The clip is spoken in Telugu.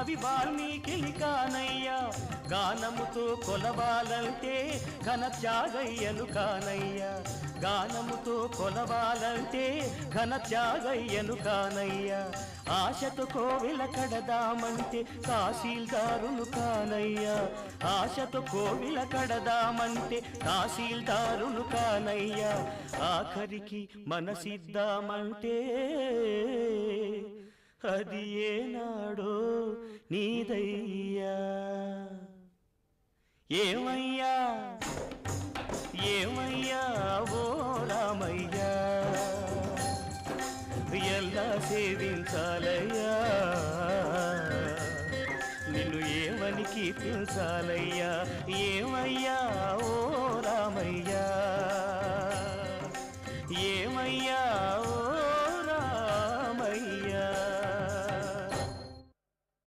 కవి వాల్మీకిని కానయ్యా గానముతో కొలవాలంటే ఘన త్యాగయ్యను కానయ్యా గానముతో కొలవాలంటే ఘన త్యాగయ్యను కానయ్యా ఆశతో కోవెల కడదామంటే తహసీల్దారును కానయ్యా ఆశతో కోవెల కడదామంటే తహసీల్దారును కానయ్యా ఆఖరికి మనసిద్దామంటే అది ఏనాడో నీదయ్యా ఏమయ్యా ఏమయ్యా ఓ రామయ్యా ఎలా సేవించాలయ్యా నిన్ను ఏమని కీర్తించాలయ్యా ఏమయ్యా ఓ రామయ్యా ఏమయ్యా